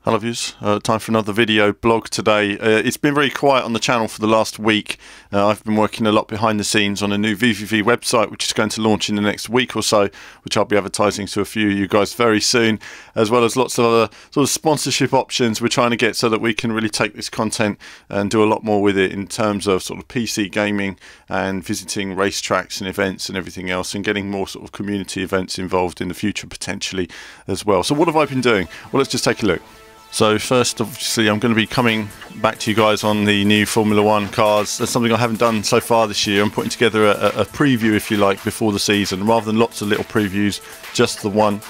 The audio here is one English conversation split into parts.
Hello viewers, time for another video blog today. It's been very quiet on the channel for the last week. I've been working a lot behind the scenes on a new VVV website which is going to launch in the next week or so, which I'll be advertising to a few of you guys very soon, as well as lots of other sort of sponsorship options we're trying to get so that we can really take this content and do a lot more with it in terms of sort of PC gaming and visiting racetracks and events and everything else, and getting more sort of community events involved in the future potentially as well. So what have I been doing? Well, let's just take a look. So first, obviously, I'm going to be coming back to you guys on the new Formula 1 cars. That's something I haven't done so far this year. I'm putting together a preview, if you like, before the season, rather than lots of little previews, just the one.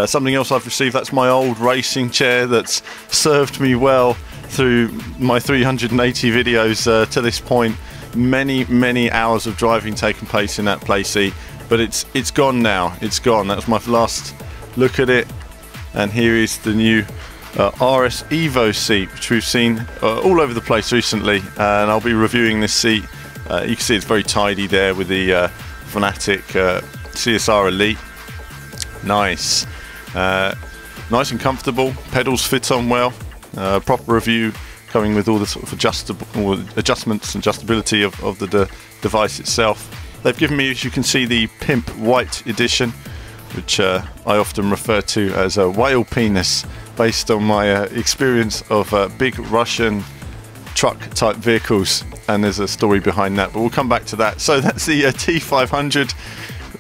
Something else I've received, that's my old racing chair that's served me well through my 380 videos to this point. Many hours of driving taken place in that play seat, but it's gone now. It's gone. That was my last look at it, and here is the new RS Evo seat, which we've seen all over the place recently, and I'll be reviewing this seat. You can see it's very tidy there with the Fanatic CSR Elite. Nice and comfortable. Pedals fit on well. Proper review coming with all the sort of adjustments and adjustability of the device itself. They've given me, as you can see, the Pimp White edition, which I often refer to as a whale penis, based on my experience of big Russian truck type vehicles, and there's a story behind that, but we'll come back to that. So that's the T500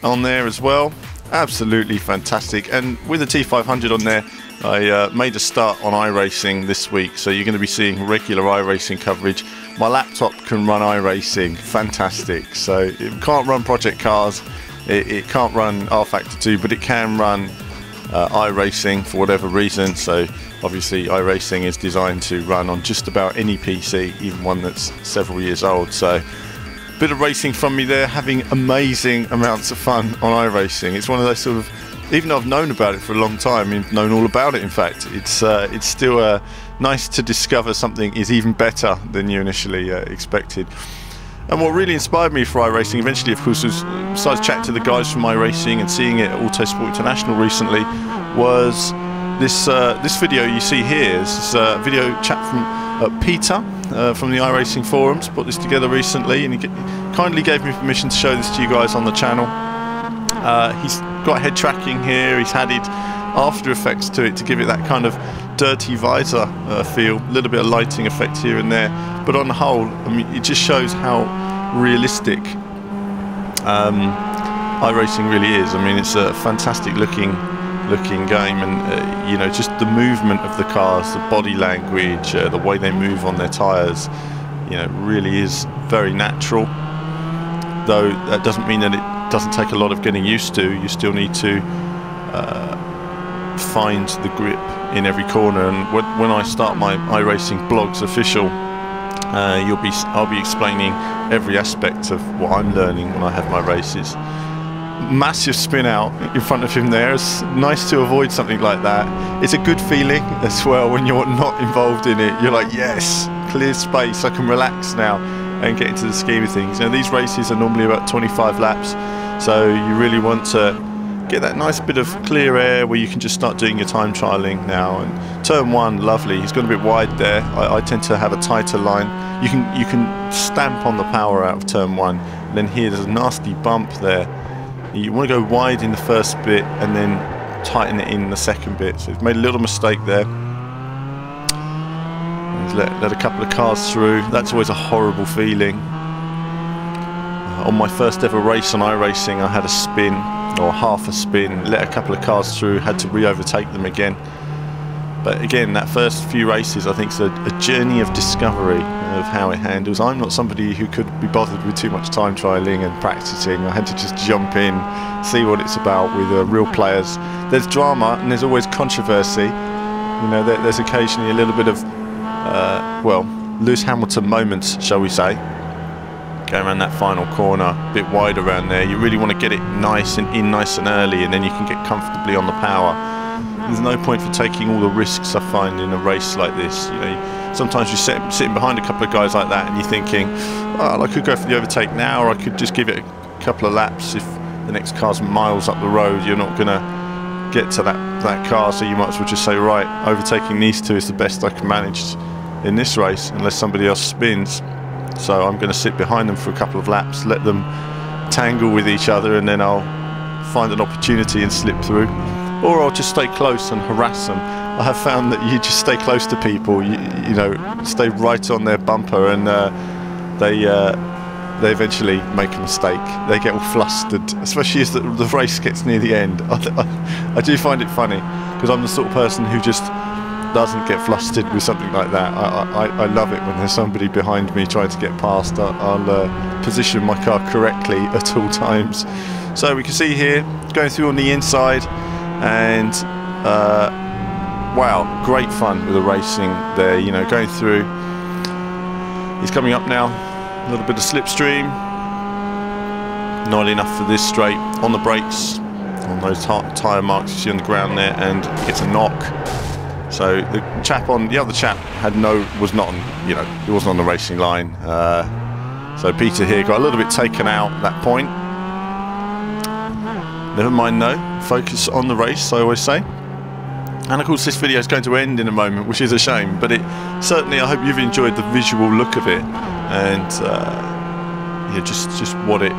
on there as well. Absolutely fantastic. And with the T500 on there, I made a start on iRacing this week, so you're going to be seeing regular iRacing coverage. My laptop can run iRacing, fantastic. So it can't run Project Cars, it can't run rFactor 2, but it can run iRacing for whatever reason. So obviously iRacing is designed to run on just about any PC, even one that's several years old. So a bit of racing from me there, having amazing amounts of fun on iRacing. It's one of those sort of, even though I've known about it for a long time, I've known all about it in fact, it's still nice to discover something is even better than you initially expected. And what really inspired me for iRacing eventually, of course, was, besides chatting to the guys from iRacing and seeing it at Autosport International recently, was this video you see here. This is a video chat from Peter from the iRacing forums. Put this together recently, and he kindly gave me permission to show this to you guys on the channel. He's got head tracking here. He's added After Effects to it to give it that kind of dirty visor feel, a little bit of lighting effect here and there, but on the whole, I mean, it just shows how realistic iRacing really is. I mean, it's a fantastic looking game, and you know, just the movement of the cars, the body language, the way they move on their tires, you know, really is very natural. Though that doesn't mean that it doesn't take a lot of getting used to. You still need to find the grip in every corner, and when I start my iRacing blogs official, I'll be explaining every aspect of what I'm learning when I have my races. Massive spin out in front of him there. It's nice to avoid something like that. It's a good feeling as well when you're not involved in it. You're like, yes, clear space, I can relax now and get into the scheme of things. Now, these races are normally about 25 laps, so you really want to get that nice bit of clear air where you can just start doing your time trialing now. And turn one, lovely. He's got a bit wide there. I tend to have a tighter line. You can stamp on the power out of turn one. And then here there's a nasty bump there. You want to go wide in the first bit and then tighten it in the second bit. So he's made a little mistake there. He's let a couple of cars through. That's always a horrible feeling. On my first ever race on iRacing, I had a spin, or half a spin, let a couple of cars through, had to re-overtake them again. But again, that first few races, I think, is a journey of discovery of how it handles. I'm not somebody who could be bothered with too much time trialing and practicing. I had to just jump in, see what it's about with real players. There's drama and there's always controversy. You know, there's occasionally a little bit of, well, Lewis Hamilton moments, shall we say. Going around that final corner, a bit wide around there. You really want to get it nice and early, and then you can get comfortably on the power. There's no point for taking all the risks I find in a race like this. You know, sometimes you're sitting behind a couple of guys like that, and you're thinking, well, I could go for the overtake now, or I could just give it a couple of laps. If the next car's miles up the road, you're not going to get to that car, so you might as well just say, right, overtaking these two is the best I can manage in this race, unless somebody else spins. So I'm going to sit behind them for a couple of laps, let them tangle with each other, and then I'll find an opportunity and slip through. Or I'll just stay close and harass them. I have found that you just stay close to people, you know, stay right on their bumper, and they eventually make a mistake. They get all flustered, especially as the race gets near the end. I do find it funny, because I'm the sort of person who just doesn't get flustered with something like that. I love it when there's somebody behind me trying to get past. I'll position my car correctly at all times. So we can see here, going through on the inside, and wow, great fun with the racing there, you know, going through. He's coming up now, a little bit of slipstream, not enough for this straight, on the brakes, on those tyre marks you see on the ground there, and gets a knock. So the chap on, the other chap was not on, you know, he wasn't on the racing line. So Peter here got a little bit taken out at that point. Never mind though, focus on the race, I always say. And of course this video is going to end in a moment, which is a shame, but certainly I hope you've enjoyed the visual look of it, and yeah, just what it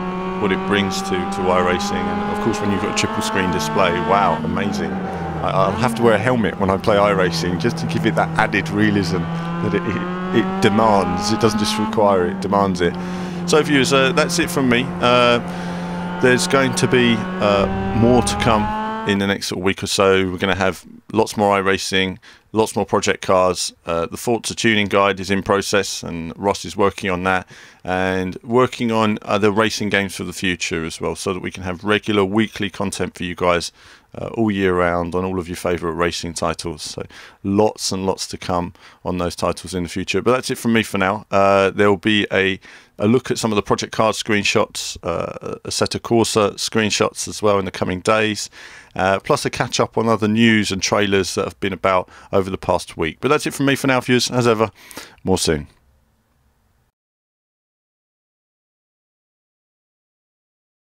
brings to iRacing. And of course when you've got a triple screen display, wow, amazing. I'll have to wear a helmet when I play iRacing, just to give it that added realism that it demands. It doesn't just require it, demands it. So viewers, that's it from me. There's going to be more to come in the next sort of week or so. We're going to have lots more iRacing, lots more project cars. The Forza tuning guide is in process, and Ross is working on that, and working on other racing games for the future as well, so that we can have regular weekly content for you guys all year round on all of your favourite racing titles. So lots and lots to come on those titles in the future. But that's it from me for now. There will be a look at some of the project card screenshots, a set of Corsa screenshots as well in the coming days, plus a catch up on other news and trailers that have been about over the past week. But that's it from me for now, viewers. As ever, more soon.